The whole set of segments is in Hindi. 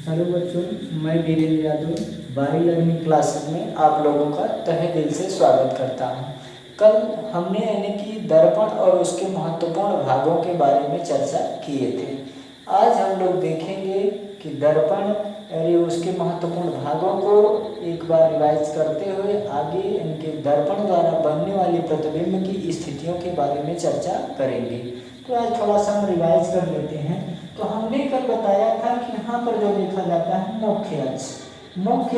हेलो बच्चों, मैं वीरेंद्र यादव बारी लर्निंग क्लासेस में आप लोगों का तहे दिल से स्वागत करता हूं। कल हमने यानी कि दर्पण और उसके महत्वपूर्ण भागों के बारे में चर्चा किए थे। आज हम लोग देखेंगे कि दर्पण और उसके महत्वपूर्ण भागों को एक बार रिवाइज करते हुए आगे इनके दर्पण द्वारा बनने वाली प्रतिबिंब की स्थितियों के बारे में चर्चा करेंगे। तो आज थोड़ा सा हम रिवाइज कर लेते हैं। तो हमने कल बताया था कि यहाँ पर जो देखा जाता है मुख्य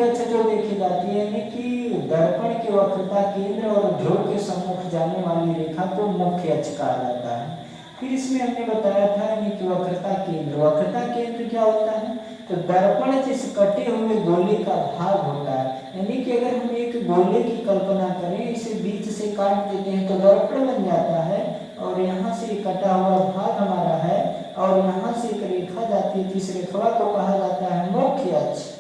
अक्ष जो देखी जाती है यानी कि दर्पण के वक्रता केंद्र और ध्रुव के सम्मुख जाने वाली रेखा को मुख्य अक्ष कहा जाता है। फिर इसमें हमने बताया था यानी कि वक्रता केंद्र क्या होता है? तो दर्पण जिस कटे हुए गोले का भाग होता है, यानी कि अगर हम एक गोले की कल्पना करें, इसे बीच से काट देते हैं तो दर्पण बन जाता है और यहाँ से कटा हुआ भाग हमारा है और यहाँ से एक रेखा जाती है, इस रेखा को कहा जाता है मुख्य अक्ष।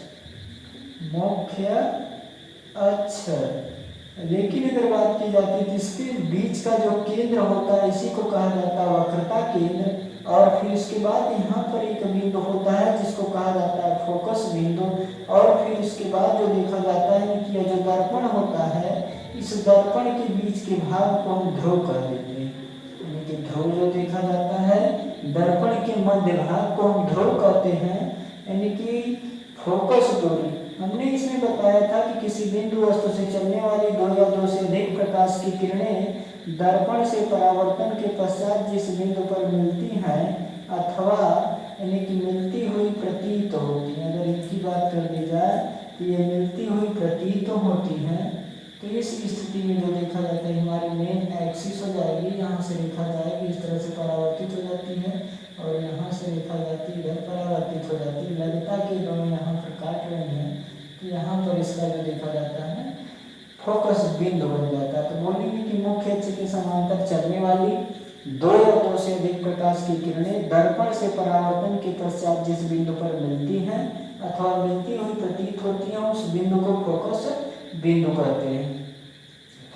लेकिन अगर बात की जाती है तो इसके बीच का जो केंद्र होता है इसी को कहा जाता है वक्रता केंद्र। और फिर इसके बाद यहाँ पर एक बिंदु होता है जिसको कहा जाता है फोकस बिंदु। और फिर इसके बाद जो देखा जाता है कि जो दर्पण होता है, इस दर्पण के बीच के भाग को हम ध्रुव कह देते हैं। यानी कि ध्रुव जो देखा जाता है, दर्पण के मध्य भाग को हम ध्रुव कहते हैं, यानी कि फोकस दूरी। हमने इसमें बताया था कि किसी बिंदु वस्तु से चलने वाली दो या दो से अधिक प्रकाश की किरणें दर्पण से परावर्तन के पश्चात जिस बिंदु पर मिलती हैं अथवा यानी कि मिलती हुई प्रतीत होती हैं। अगर इनकी बात कर दी जाए तो ये मिलती हुई प्रतीत होती हैं। तो इस स्थिति में जो देखा जाता है हमारी मेन एक्सिस हो जाएगी, यहाँ से रेखा जाएगी इस तरह से परावर्तित हो जाती है और यहाँ से रेखा जाती है इधर परावर्तित हो जाती है। लगता कि दोनों यहाँ पर काट रहे हैं तो यहाँ पर इसका जो देखा जाता है फोकस बिंदु बन जाता है। तो बोलेंगे कि मुख्य अक्ष के समांतर चलने वाली दो या दो से अधिक प्रकाश की किरणें दर्पण से परावर्तन के पश्चात जिस बिंदु पर मिलती हैं अथवा मिलती हुई प्रतीत होती हैं उस बिंदु को फोकस बिंदु कहते हैं।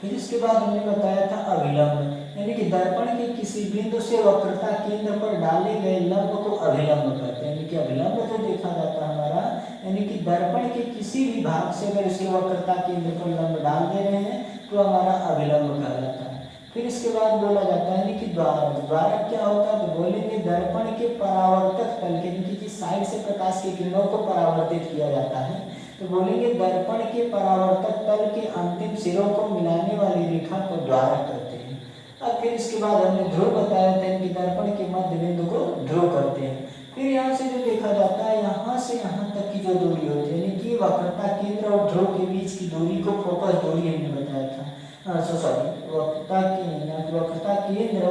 फिर इसके बाद हमने बताया था अभिलंब, यानी कि दर्पण के किसी बिंदु से वक्रता केंद्र पर डाले गए लंब को अभिलंब कहते हैं। यानी कि अभिलंब जो देखा जाता है हमारा, यानी कि दर्पण के किसी भी भाग से अगर इसके वक्रता केंद्र पर लंब डाल दे रहे हैं तो हमारा अभिलंब कहा जाता है। फिर इसके बाद बोला जाता है कि द्वारक क्या होता है? तो बोलेंगे दर्पण के परावर्तक तल के, यानी कि जिस साइड से प्रकाश की किरणों को परावर्तित किया जाता है, तो बोलेंगे दर्पण के परावर्तक तल के अंतिम सिरों को मिलाने वाली रेखा को द्वारक कहते हैं। अब फिर इसके बाद हमने ध्रुव बताया था कि दर्पण के मध्य बिंदु को ध्रुव कहते हैं। फिर यहाँ से जो देखा जाता है यहाँ से यहाँ तक की जो दूरी होती है, यानी कि वक्रता केंद्र और ध्रुव के बीच की दूरी को फोकस दूरी हमने बताया था। वक्रता केंद्र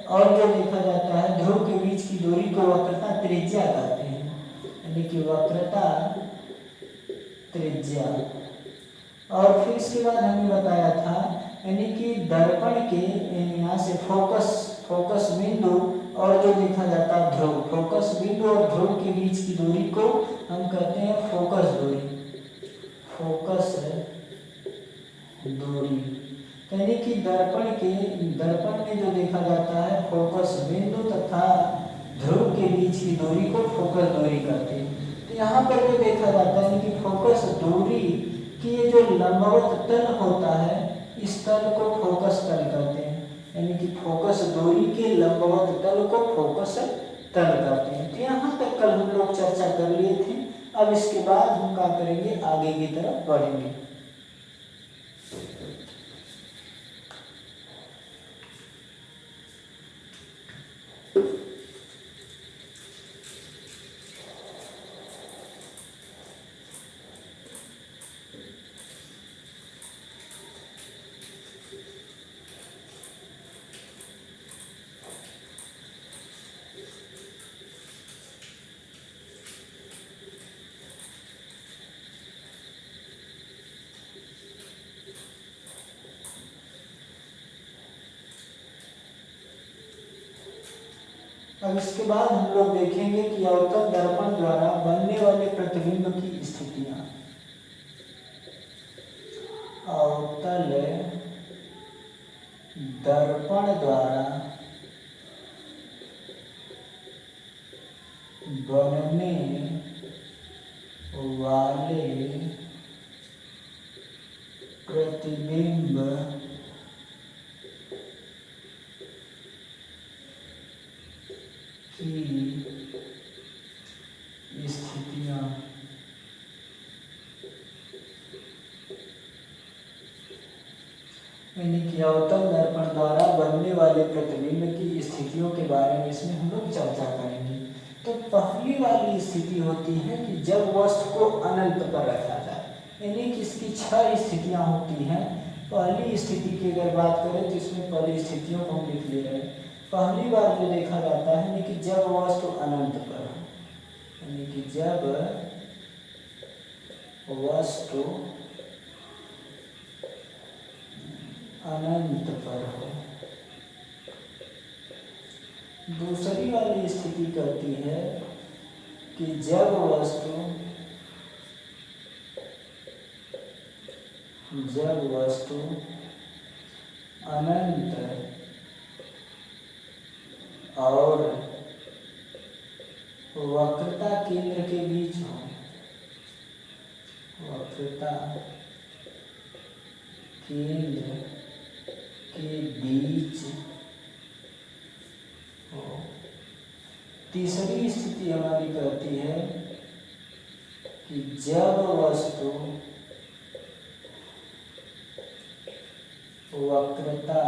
और जो देखा जाता है ध्रुव के बीच की दूरी को वक्रता त्रिज्या कहते हैं, यानी कि वक्रता त्रिज्या। और फिर इसके बाद हमने बताया था यानी कि दर्पण के यहाँ से फोकस बिंदु और जो देखा जाता है ध्रुव, फोकस बिंदु और ध्रुव के बीच की दूरी को हम कहते हैं फोकस दूरी। यानी कि दर्पण में जो देखा जाता है फोकस बिंदु तथा ध्रुव के बीच की दूरी को फोकस दूरी कहते हैं। तो यहाँ पर जो देखा जाता है कि फोकस दूरी की ये जो लंबवत तल होता है इस तल को फोकस तल कहते हैं, यानी कि फोकस दूरी के लंबवत तल को फोकस तल कहते हैं। तो यहाँ तक कल हम लोग चर्चा कर लिए थे। अब इसके बाद हम क्या करेंगे, आगे की तरफ बढ़ेंगे। अब इसके बाद हम लोग देखेंगे कि अवतल दर्पण द्वारा बनने वाले प्रतिबिंब की स्थितियां। अवतल दर्पण द्वारा बनने वाले प्रतिबिंब की स्थितियां यानी कि अवतल दर्पण द्वारा बनने वाले प्रतिबिंब की स्थितियों के बारे में इसमें हम लोग चर्चा करेंगे। तो पहली वाली स्थिति होती है कि जब वस्तु को अनंत पर रखा जाए, यानी कि इसकी 6 स्थितियां होती हैं। पहली स्थिति की अगर बात करें तो इसमें पहली स्थितियों को हम लिख ले रहे हैं। पहली बार जो देखा जाता है यानी कि जब वस्तु अनंत पर हो, यानी कि जब वस्तु अनंत पर हो। दूसरी वाली स्थिति कहती है कि जब वस्तु अनंत और वक्रता केंद्र के बीच हो, वक्रता केंद्र के बीच हो। तीसरी स्थिति हमारी कहती है कि जब वस्तु वक्रता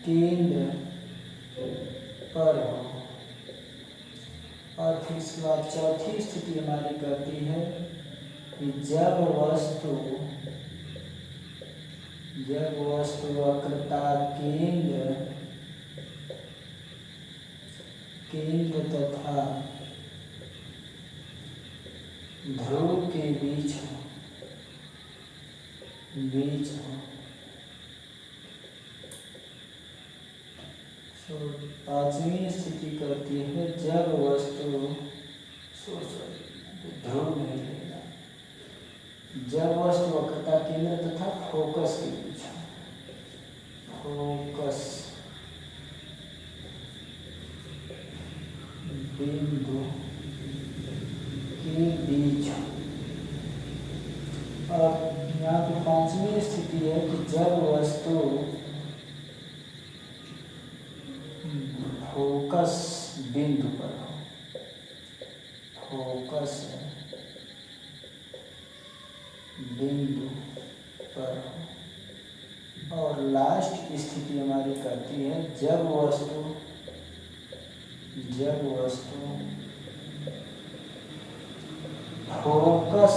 केंद्र पर हो। और फिर इसके बाद चौथी स्थिति हमारी कहती है कि जब वस्तु वक्रता केंद्र तथा ध्रुव के बीच हो। पांचवी स्थिति कहती है जब वस्तु ध्रुव नहीं रहेगा, जब वस्तु वक्रता केंद्र तथा फोकस के बीच हो। फोकस बिंदु के बीच हो। और यहाँ पे पांचवी स्थिति है कि जब वस्तु फोकस बिंदु पर हो। फोकस बिंदु पर हो। और लास्ट स्थिति हमारी कहती है जब वस्तु फोकस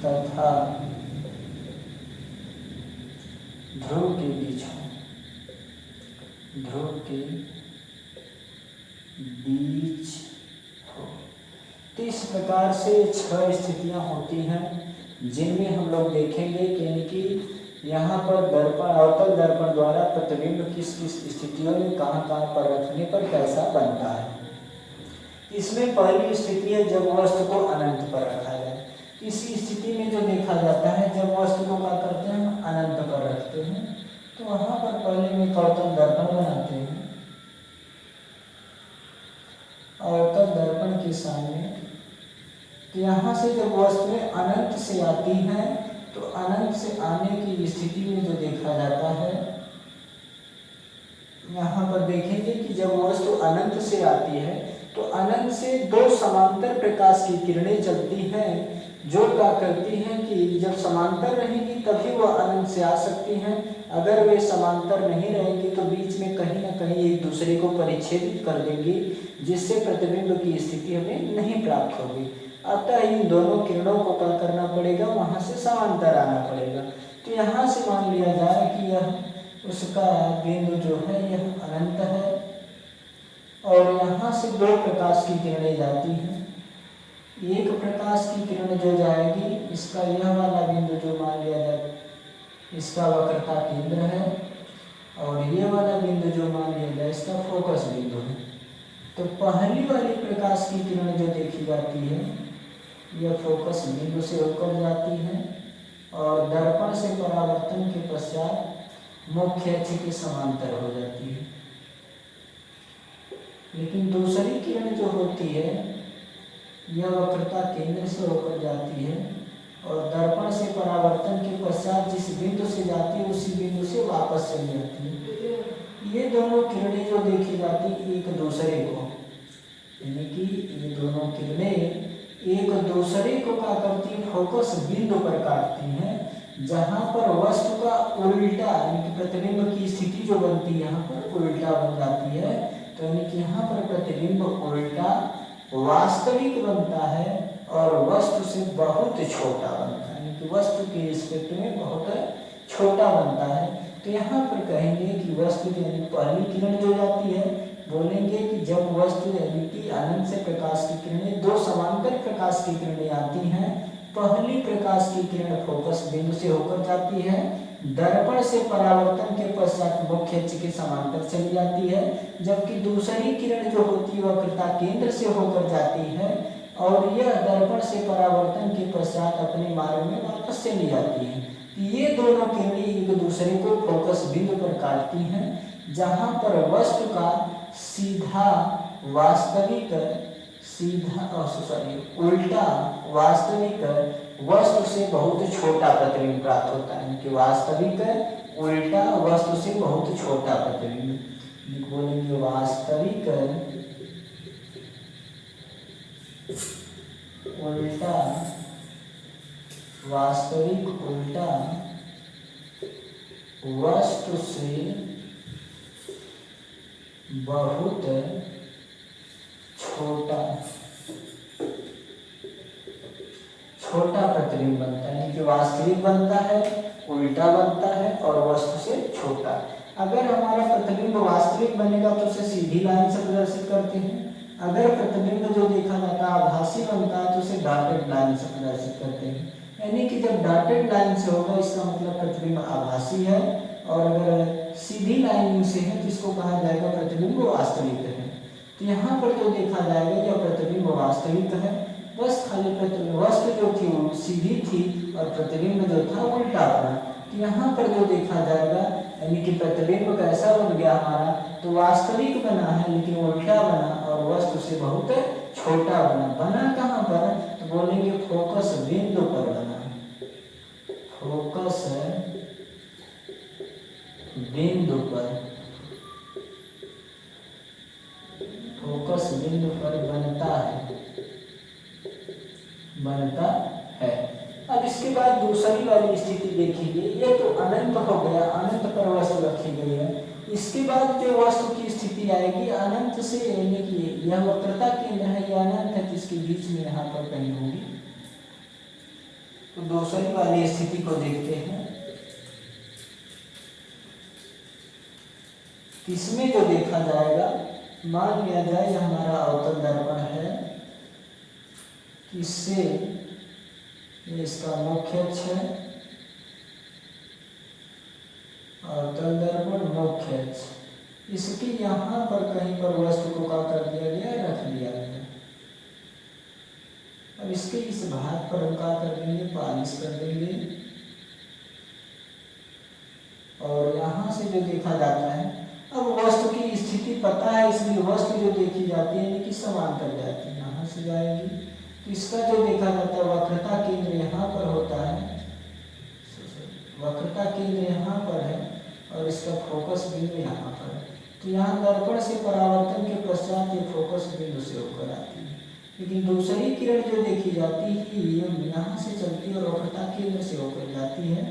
तथा ध्रुव के बीच हो। तो इस प्रकार से 6 स्थितियां होती हैं जिनमें हम लोग देखेंगे कि यानी कि यहाँ पर दर्पण अवतल दर्पण द्वारा प्रतिबिंब किस स्थितियों में कहाँ पर रखने पर कैसा बनता है। इसमें पहली स्थिति है जब वस्तु को अनंत पर रखा जाए। इसी स्थिति में जो देखा जाता है जब वस्तु को क्या करते हैं हम अनंत पर रखते हैं, तो वहाँ पर पहले में अवतल दर्पण बनाते हैं। अवतल दर्पण के सामने तो यहाँ से जब वस्तुएं अनंत से आती हैं तो अनंत से आने की स्थिति में जो देखा जाता है, यहाँ पर देखेंगे कि जब वस्तु अनंत से आती है तो अनंत से 2 समांतर प्रकाश की किरणें चलती हैं जो क्या करती हैं कि जब समांतर रहेंगी तभी वह अनंत से आ सकती हैं। अगर वे समांतर नहीं रहेंगी तो बीच में कहीं ना कहीं एक दूसरे को परिच्छेदित कर देंगी, जिससे प्रतिबिंब की स्थिति हमें नहीं प्राप्त होगी। अतः इन दोनों किरणों को क्या करना पड़ेगा, वहाँ से समांतर आना पड़ेगा। तो यहाँ से मान लिया जाए कि यह उसका बिंदु जो है यह अनंत है और यहाँ से 2 प्रकाश की किरणें जाती हैं। एक प्रकाश की किरण जो जाएगी इसका यह वाला बिंदु जो मान लिया जाए इसका वक्रता केंद्र है और ये वाला बिंदु जो मान लिया जाए इसका फोकस बिंदु है। तो पहली वाली प्रकाश की किरण जो देखी जाती है यह फोकस बिंदु से होकर जाती है और दर्पण से परावर्तन के पश्चात मुख्य अक्ष के समांतर हो जाती है। लेकिन दूसरी किरण जो होती है यह वक्रता केंद्र से होकर जाती है और दर्पण से परावर्तन के पश्चात जिस बिंदु से जाती है उसी बिंदु से वापस चली जाती है। ये दोनों किरणें जो देखी जाती एक दूसरे को, यानी कि ये दोनों किरणें एक दूसरे को क्या करती है, फोकस बिंदु पर काटती हैं, जहां पर वस्तु का उल्टा यानी कि प्रतिबिंब की स्थिति जो बनती है यहाँ पर उल्टा बन जाती है। तो यानी कि यहाँ पर प्रतिबिंब उल्टा वास्तविक बनता है और वस्तु से बहुत छोटा बनता है, यानी कि वस्तु के रिस्पेक्ट में बहुत छोटा बनता है। तो यहाँ पर कहेंगे कि वस्तु यानी पहली किरण जो जाती है, बोलेंगे कि जब वस्तु यानी कि अनंत से प्रकाश की किरणें, दो समांतर प्रकाश की किरणें आती हैं, पहली प्रकाश की किरण फोकस बिंदु से होकर जाती है, दर्पण से परावर्तन के पश्चात मुख्य अक्ष के समांतर चली जाती है, जबकि दूसरी किरण जो होती है वक्रता केंद्र से होकर जाती है और यह दर्पण से परावर्तन के पश्चात अपने मार्ग में वापस चली जाती है। ये दोनों किरणें एक दूसरे को फोकस बिंदु पर काटती हैं, जहां पर वस्तु का उल्टा वास्तविक वस्तु से बहुत छोटा प्रतिबिंब प्राप्त होता है, कि वास्तविक उल्टा वस्तु से बहुत छोटा प्रतिबिंब। बोलेंगे वास्तविक उल्टा वस्तु से बहुत छोटा प्रतिबिंब बनता है, यानी कि वास्तविक बनता है, उल्टा बनता है और वस्तु से छोटा। अगर हमारा प्रतिबिंब वास्तविक बनेगा तो उसे सीधी लाइन से प्रदर्शित करते हैं, अगर प्रतिबिंब जो देखा जाता है आभासी बनता है तो उसे डॉटेड लाइन से प्रदर्शित करते हैं। यानी कि जब डॉटेड लाइन से होगा इसका मतलब प्रतिबिंब आभासी है, और अगर सीधी लाइन से है जिसको कहा जाएगा प्रतिबिंब वास्तविक है। तो यहाँ पर जो देखा जाएगा यह प्रतिबिंब वास्तविक है, बस खाली प्रतिबिंब वस्तु जो थी वो सीधी थी और प्रतिबिंब जो था उल्टा बना। तो यहाँ पर जो देखा जाएगा यानी कि प्रतिबिंब कैसा बन गया हमारा, तो वास्तविक बना है लेकिन उल्टा बना और वस्तु से बहुत छोटा बना। बना कहाँ पर, तो बोलेंगे फोकस बिंदु पर बना, फोकस बिंदु पर, फोकस बिंदु पर बनता है। अब इसके बाद दूसरी वाली स्थिति देखेंगे। ये तो अनंत हो गया, अनंत पर वस्तु रखी गई है। इसके बाद जो वस्तु की स्थिति आएगी अनंत से, यानी कि यह वक्रता केंद्र है, यह अनंत है, जिसके बीच में यहाँ पर कहीं होगी। तो दूसरी वाली स्थिति को देखते हैं। इसमें जो देखा जाएगा, मान लिया जाए यह हमारा अवतल दर्पण है, इससे इसका मुख्य अक्ष है, अवतल दर्पण मुख्य अक्ष, इसके यहाँ पर कहीं पर वस्तु को क्या कर दिया गया, रख दिया गया। अब इसके इस भाग पर हम क्या कर देंगे, पालिश कर देंगे, और यहाँ से जो देखा जाता है, अब वस्तु की स्थिति पता है इसलिए वस्तु जो देखी जाती है यानी कि समांतर जाती है, यहाँ से जाएगी। तो इसका जो देखा जाता है वक्रता केंद्र यहाँ पर होता है, वक्रता केंद्र यहाँ पर है और इसका फोकस बिंदु यहाँ पर है। तो यहाँ दर्पण से परावर्तन के पश्चात ये फोकस बिंदु से होकर आती है, लेकिन दूसरी किरण जो देखी जाती है ये यहाँ से चलती है और वक्रता केंद्र से होकर जाती है,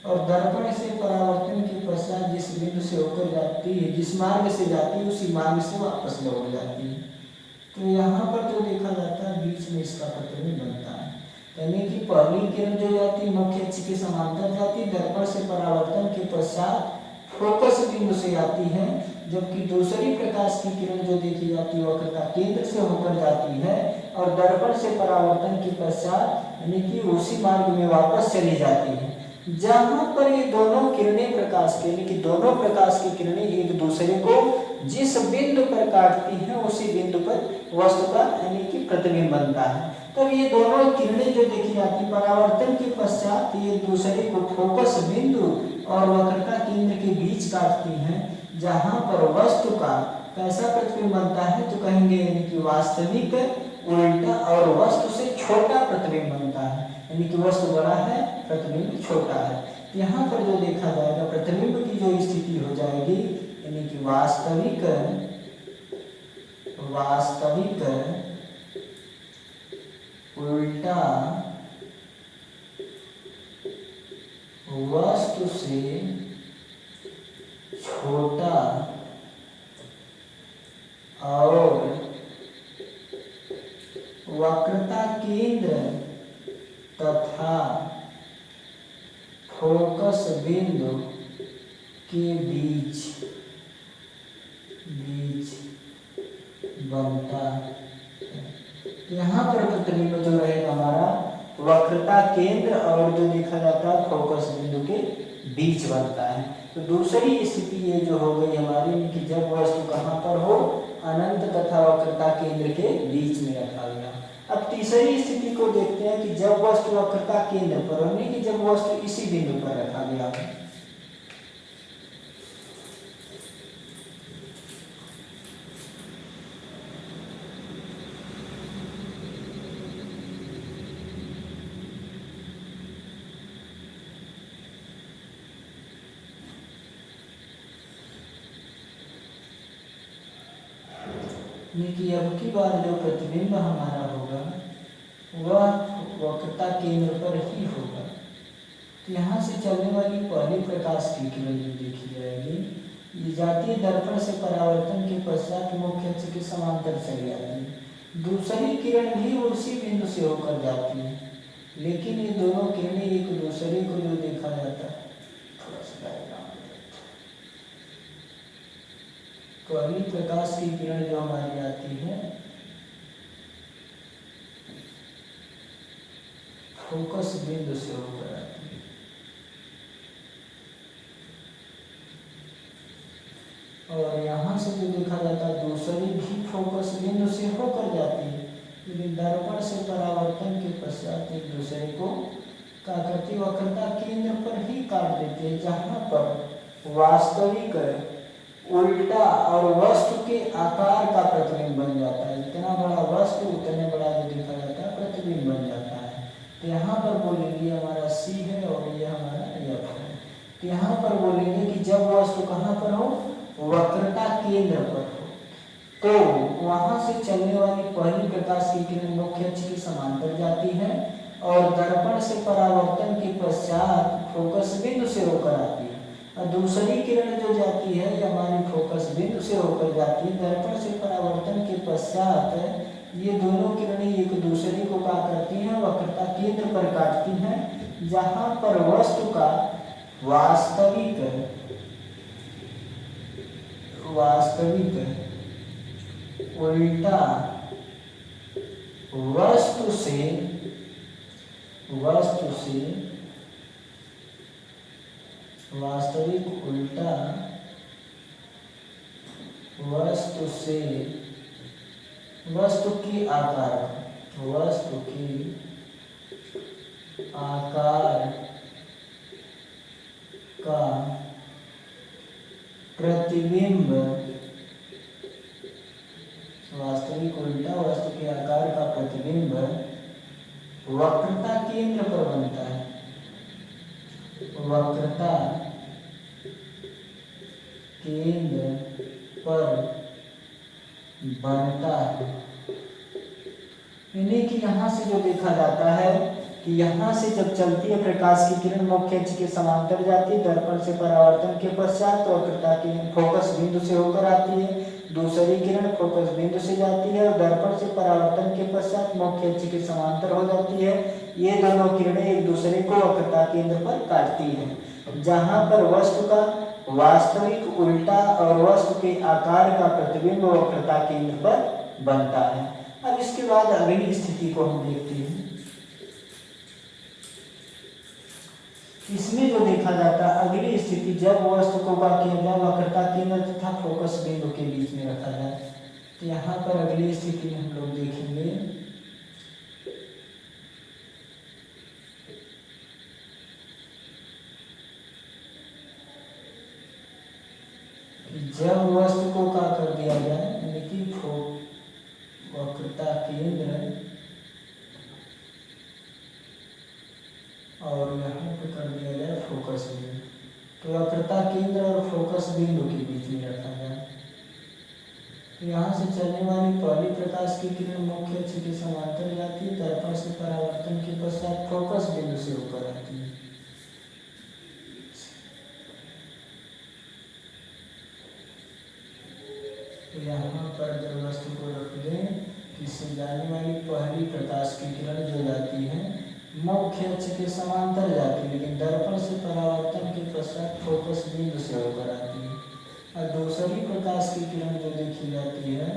और दर्पण से परावर्तन के पश्चात जिस बिंदु से होकर जाती है, जिस मार्ग से जाती है उसी मार्ग से वापस लौट जाती है। तो यहाँ पर जो देखा जाता है बीच में इसका प्रतिबिंब बनता है, यानी कि पहली किरण जो जाती है मुख्य अक्ष के समांतर जाती है, दर्पण से परावर्तन के पश्चात फोकस बिंदु से आती है, जबकि दूसरी प्रकाश की किरण जो देखी जाती है वक्रता केंद्र से होकर जाती है और दर्पण से परावर्तन के पश्चात यानी कि उसी मार्ग में वापस चली जाती है। जहां पर ये दोनों किरणें प्रकाश के, यानी कि दोनों प्रकाश की किरणें एक दूसरे को जिस बिंदु पर काटती हैं उसी बिंदु पर वस्तु का यानी कि प्रतिबिंब बनता है। तब ये दोनों किरणें जो देखी जाती परावर्तन के पश्चात ये दूसरे को फोकस बिंदु और वक्रता केंद्र के बीच काटती हैं, जहां पर वस्तु का कैसा प्रतिबिंब बनता है, तो कहेंगे यानी कि वास्तविक, उल्टा और वस्तु से छोटा प्रतिबिंब बनता है, यानी कि वस्तु बड़ा है, प्रतिबिंब छोटा है। यहाँ पर जो देखा जाएगा प्रतिबिंब की जो स्थिति हो जाएगी, यानी कि वास्तविक उल्टा वस्तु से छोटा और वक्रता केंद्र तथा फोकस बिंदु के बीच बनता है। यहाँ पर प्रतिबिंब जो रहेगा हमारा वक्रता केंद्र और जो देखा जाता है फोकस बिंदु के बीच बनता है। तो दूसरी स्थिति ये जो हो गई हमारी कि जब वस्तु कहाँ पर हो, अनंत तथा वक्रता केंद्र के बीच में रखा गया। अब तीसरी स्थिति को देखते हैं कि जब वस्तु वक्रता केंद्र पर, यानी कि जब वस्तु इसी बिंदु पर रखा गया है। कि अब की बार जो प्रतिबिंब हमारा होगा वह वक्रता केंद्र पर ही होगा। तो यहाँ से चलने वाली पहली प्रकाश की किरण जो देखी जाएगी, ये जाती है दर्पण से परावर्तन के पश्चात मुख्य अक्ष के समांतर चली जाती है। दूसरी किरण भी उसी बिंदु से होकर जाती है, लेकिन ये दोनों किरणें एक दूसरे को जो देखा जाता है, थोड़ा सा पहली प्रकाश की किरण जो हमारी आती है फोकस बिंदु से होकर आती है, और यहाँ से जो देखा जाता है दूसरी भी फोकस बिंदु से होकर जाती है, लेकिन दर्पण से परावर्तन के पश्चात एक दूसरे को क्या करती, वक्रता केंद्र पर ही काट देते हैं, जहाँ पर वास्तविक उल्टा और वस्तु के आकार का प्रतिबिंब बन जाता है। जितना बड़ा वस्तु उतने बड़ा जो देखा जाता है प्रतिबिंब बन जाता है। तो यहाँ पर बोलेंगे हमारा सी है और ये हमारा एफ है। तो यहाँ पर बोलेंगे कि जब वस्तु कहाँ पर हो, वक्रता केंद्र पर हो, तो वहां से चलने वाली पहली प्रकाश की किरण मुख्य अक्ष के समांतर जाती है और दर्पण से परावर्तन के पश्चात फोकस बिंदु से होकर आती है। और दूसरी किरण जो जाती है ये हमारी फोकस बिंदु से होकर जाती है, दर्पण से परावर्तन के पश्चात ये दोनों किरणें एक दूसरे को क्या करती हैं, वक्रता केंद्र पर काटती हैं, जहां पर वस्तु का वास्तविक उल्टा वस्तु से वास्तविक उल्टा वस्तु से वस्तु की आकार का प्रतिबिंब, वास्तविक उल्टा वस्तु के आकार का प्रतिबिंब वक्रता केंद्र पर बनता है, वक्रता केंद्र पर बनता है। यानी कि यहाँ से जो देखा जाता है कि यहाँ से जब चलती है प्रकाश की किरण मुख्य अक्ष के समांतर जाती है, दर्पण से परावर्तन के पश्चात वक्रता की फोकस बिंदु से होकर आती है, दूसरी किरण फोकस बिंदु से जाती है और दर्पण से परावर्तन के पश्चात मुख्य अक्ष के समांतर हो जाती है। ये दोनों किरणें एक दूसरे को वक्रता केंद्र पर काटती हैं, जहां पर वस्तु का वास्तविक उल्टा और वस्तु के आकार का प्रतिबिंब वक्रता केंद्र पर बनता है। अब इसके बाद अगली स्थिति को हम देखते हैं। इसमें जो देखा जाता है अगली स्थिति, जब वस्तु को क्या किया जाए, वक्रता केंद्र तथा फोकस बिंदु के बीच में रखा जाए। तो यहाँ पर अगली स्थिति में हम लोग देखेंगे जब वस्तु को क्या कर दिया जाए, यानी कि वक्रता केंद्र और यहाँ पे कर दिया जाए फोकस बिंदु, तो वक्रता केंद्र और फोकस बिंदु के बीच में रखा जाए। तो यहाँ से चलने वाली पहली प्रकाश की किरण मुख्य अक्ष के समांतर जाती है, दर्पण से परावर्तन के पश्चात फोकस बिंदु से होकर आती है। तो यहाँ पर जब वस्तु को रख दें, इससे जाने वाली पहली प्रकाश की किरण जो जाती है मुख्य अक्ष के समांतर जाती है, लेकिन दर्पण से परावर्तन के पश्चात फोकस बिंदु से होकर आती है। और दूसरी प्रकाश की किरण जो देखी जाती है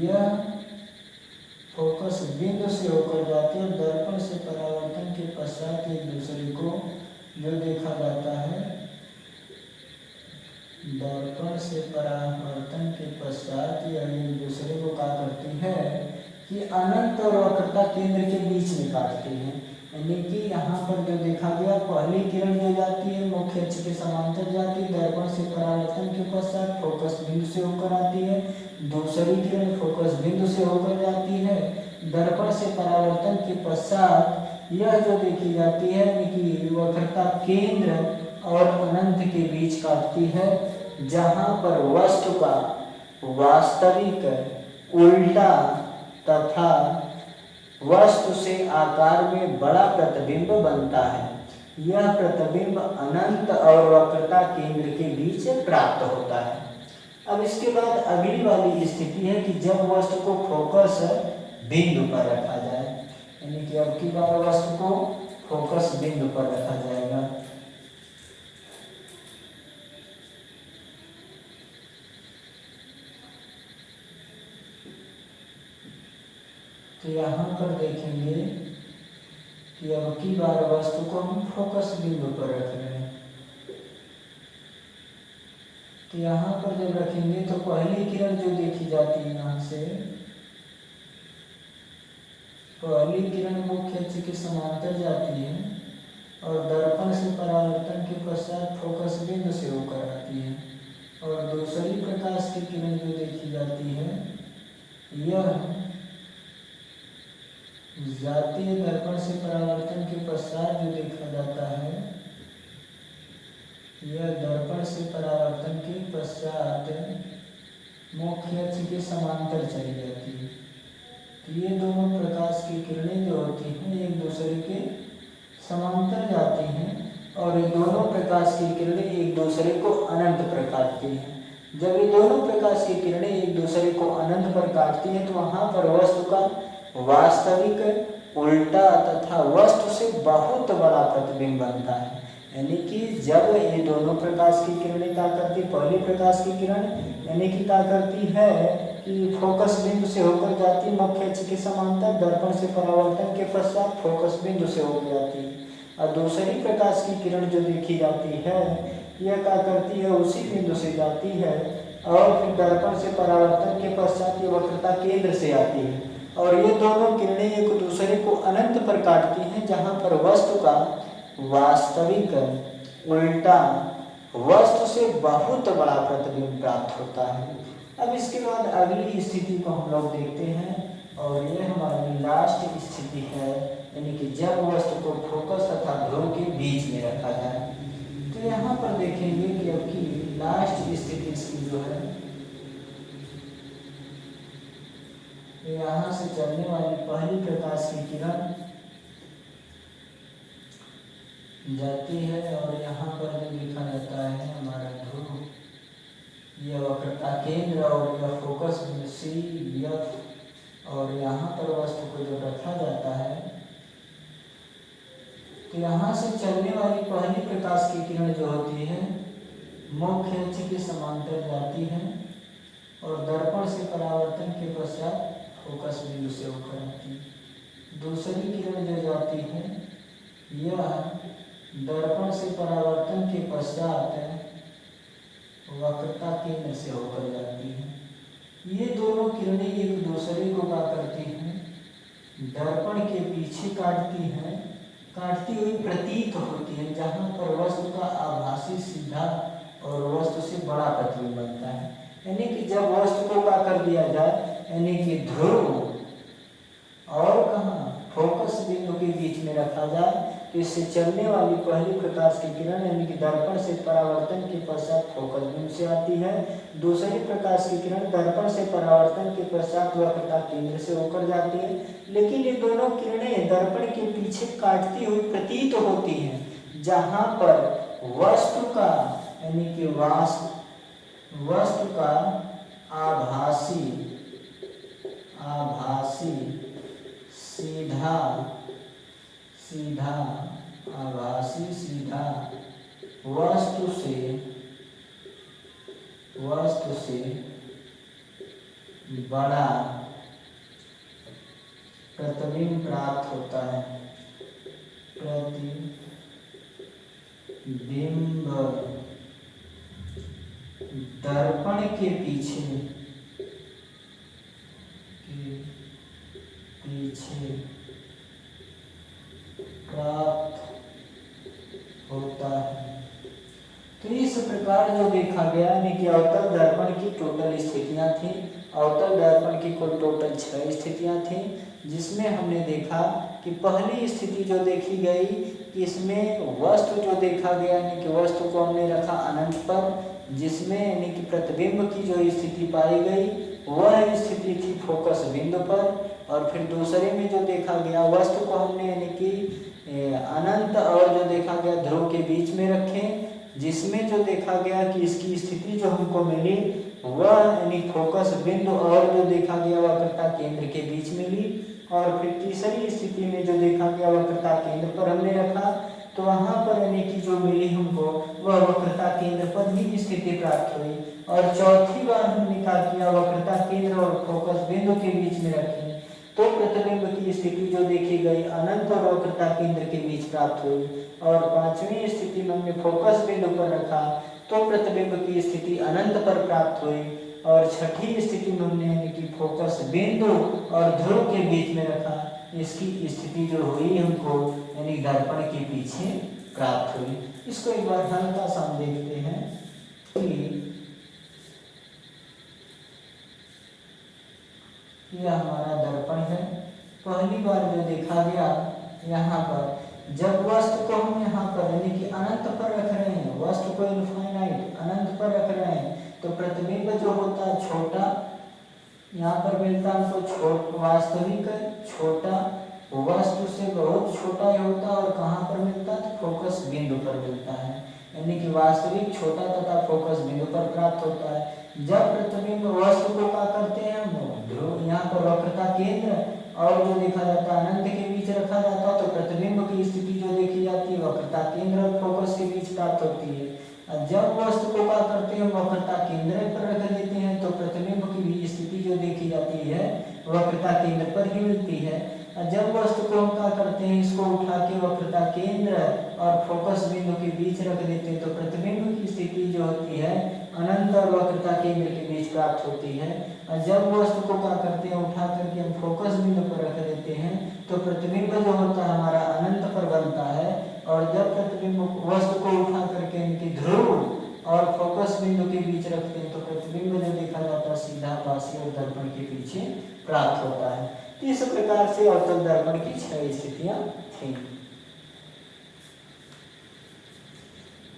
यह फोकस बिंदु से होकर जाती है, दर्पण से परावर्तन के पश्चात एक दूसरे को जो देखा जाता है, दर्पण से परावर्तन के पश्चात यह एक दूसरे को क्या करती है कि अनंत और वक्रता केंद्र के बीच में काटती है। यानी कि यहाँ पर जो देखा गया पहली किरण जो जाती है मुख्य अक्ष के समांतर जाती है, दर्पण से परावर्तन के पश्चात फोकस बिंदु से होकर आती है। दूसरी किरण फोकस बिंदु से होकर जाती है, दर्पण से परावर्तन के पश्चात यह जो देखी जाती है कि वक्रता केंद्र और अनंत के बीच काटती है, जहाँ पर वस्तु का वास्तविक उल्टा तथा वस्तु से आकार में बड़ा प्रतिबिंब बनता है। यह प्रतिबिंब अनंत और वक्रता केंद्र के बीच प्राप्त होता है। अब इसके बाद अगली वाली स्थिति है कि जब वस्तु को फोकस बिंदु पर रखा जाए, यानी कि अब की बार वस्तु को फोकस बिंदु पर रखा जाएगा। तो यहाँ पर देखेंगे कि अब की बार वस्तु को हम फोकस बिंदु पर रख रहे हैं। तो यहाँ पर जब रखेंगे तो पहली किरण जो देखी जाती है यहाँ से, पहली किरण मुख्य अक्ष के समांतर जाती है और दर्पण से परावर्तन के पश्चात फोकस बिंदु से होकर आती है। और दूसरी प्रकाश की किरण जो देखी जाती है यह जाती है दर्पण से परावर्तन के पश्चात जो देखा जाता है, यह दर्पण से परावर्तन के पश्चात मुख्य अक्ष के समांतर चली जाती है। तो ये दोनों प्रकाश की किरणें जो होती हैं एक दूसरे के समांतर जाती हैं और ये दोनों प्रकाश की किरणें एक दूसरे को अनंत पर काटती हैं। जब ये दोनों प्रकाश की किरणें एक दूसरे को अनंत पर काटती हैं तो वहाँ पर वस्तु का वास्तविक उल्टा तथा वस्तु से बहुत बड़ा प्रतिबिंब बनता है। यानी कि जब ये दोनों प्रकाश की किरणें क्या करती, पहली प्रकाश की किरण यानी कि क्या करती है कि फोकस बिंदु से होकर जाती मुख्य अक्ष के समांतर, दर्पण से परावर्तन के पश्चात फोकस बिंदु से होकर जाती है। और दूसरी प्रकाश की किरण जो देखी जाती है यह क्या करती है उसी बिंदु से जाती है और फिर दर्पण से परावर्तन के पश्चात ये वक्रता केंद्र से आती है और ये दोनों किरणें एक दूसरे को अनंत पर काटती हैं, जहाँ पर वस्तु का वास्तविक उल्टा वस्तु से बहुत बड़ा प्रतिबिंब प्राप्त होता है। अब इसके बाद अगली स्थिति को हम लोग देखते हैं और ये हमारी लास्ट स्थिति है, यानी कि जब वस्तु को फोकस तथा ध्रुव के बीच में रखा जाए। तो यहाँ पर देखेंगे कि अब की लास्ट स्थिति इसकी जो है यहाँ से चलने वाली पहली प्रकाश की किरण जाती है और यहाँ पर जो लिखा जाता है हमारा ध्रुव, यह वक्रता केंद्र और यह फोकस सी एफ और यहाँ पर वस्तु को जो रखा जाता है तो यहाँ से चलने वाली पहली प्रकाश की किरण जो होती है मुख्य अक्ष के समांतर जाती है और दर्पण से परावर्तन के पश्चात फोकस बिंदु से होकर आती है। दूसरी किरण जो जाती है यह दर्पण से परावर्तन के पश्चात वक्रता केंद्र से होकर जाती है। ये दोनों किरणें एक दूसरे को क्या करती हैं, दर्पण के पीछे काटती हैं, काटती हुई प्रतीत होती है, जहाँ पर वस्तु का आभासी सीधा और वस्तु जब वस्तु को क्या कर दिया जाए, यानी कि ध्रुव और कहाँ फोकस बिंदु के बीच में रखा जाए, तो इससे चलने वाली पहली प्रकाश की किरण यानी कि दर्पण से परावर्तन के पश्चात फोकस बिंदु से आती है। दूसरी प्रकाश की किरण दर्पण से परावर्तन के पश्चात वक्रता केंद्र से होकर जाती है। लेकिन ये दोनों किरणें दर्पण के पीछे काटती हुई प्रतीत होती हैं, जहां पर वस्तु का यानी कि वस्तु का आभासी सीधा वस्तु से बड़ा प्रतिबिंब प्राप्त होता है। प्रतिबिंब दर्पण के पीछे प्राप्त होता है। तो इस प्रकार जो देखा गया यानी कि अवतल दर्पण की टोटल स्थितियां थी। अवतल दर्पण की कुल टोटल 6 स्थितियां थी, जिसमें हमने देखा कि पहली स्थिति जो देखी गई कि इसमें वस्तु जो देखा गया यानी कि वस्तु को हमने रखा अनंत पर, जिसमें यानी कि प्रतिबिंब की जो स्थिति पाई गई वह स्थिति थी फोकस बिंदु पर। और फिर दूसरे में जो देखा गया वस्तु को हमने यानी कि अनंत और जो देखा गया ध्रुव के बीच में रखे, जिसमें जो देखा गया कि इसकी स्थिति जो हमको मिली वह यानी फोकस बिंदु और जो देखा गया वक्रता केंद्र के बीच मिली। और फिर तीसरी स्थिति में जो देखा गया वक्रता केंद्र पर हमने रखा, तो वहां पर यानी कि जो मिली हमको वह वक्रता केंद्र पर ही स्थिति प्राप्त हुई। और चौथी बार हमने क्या किया, वक्रता केंद्र और फोकस बिंदु के बीच में रखे, तो प्रतिबिंब की स्थिति जो देखी गई अनंत और वक्रता केंद्र के बीच प्राप्त हुई। और पांचवी स्थिति में हमने फोकस बिंदु पर रखा, तो प्रतिबिंब की स्थिति अनंत पर प्राप्त हुई। और छठी स्थिति में हमने यानी कि फोकस बिंदु और ध्रुव के बीच में रखा, इसकी स्थिति जो हुई हमको यानी दर्पण के पीछे प्राप्त हुई। इसको एक बार हल्का सा हम देखते हैं कि यह हमारा दर्पण है। पहली बार जो देखा गया यहाँ पर जब वस्तु को हम यहाँ पर यानी कि अनंत पर रख रहे हैं, वस्तु को इनफाइनाइट अनंत पर रख रहे हैं, तो प्रतिबिंब जो होता है छोटा, यहाँ पर मिलता है हमको वास्तविक छोटा, वस्तु से बहुत छोटा ही होता है। और कहाँ पर मिलता है, तो फोकस बिंदु पर मिलता है, यानी कि वास्तविक छोटा तथा फोकस बिंदु पर प्राप्त होता है। जब प्रतिबिंब वस्तु को क्या करते हैं हम ध्रुव यहाँ पर वक्रता केंद्र और जो देखा जाता है अनंत के बीच रखा जाता है, तो प्रतिबिंब की स्थिति जो देखी जाती है वक्रता केंद्र और फोकस के बीच प्राप्त होती है। जब वस्तु को क्या करते हैं वक्रता केंद्र पर रख देते हैं, तो प्रतिबिंब की स्थिति जो देखी जाती है वक्रता केंद्र पर ही मिलती है। जब वस्तु को हम क्या करते हैं, इसको उठा के वक्रता केंद्र और फोकस बिंदु के बीच रख देते हैं, तो प्रतिबिंब की स्थिति जो होती है अनंत और वक्रता केंद्र के बीच प्राप्त होती है। और जब वस्तु को क्या करते हैं उठा करके हम फोकस बिंदु पर रख देते हैं, तो प्रतिबिंब जो होता है हमारा अनंत पर बनता है। और जब प्रतिबिंब वस्तु को उठा करके इनकी ध्रुव और फोकस बिंदु के बीच रखते हैं, तो प्रतिबिंब जो देखा जाता है सीधा पासी और दर्पण के पीछे प्राप्त होता है। तो इस प्रकार से अवतल दर्पण की 6 स्थितियां थी।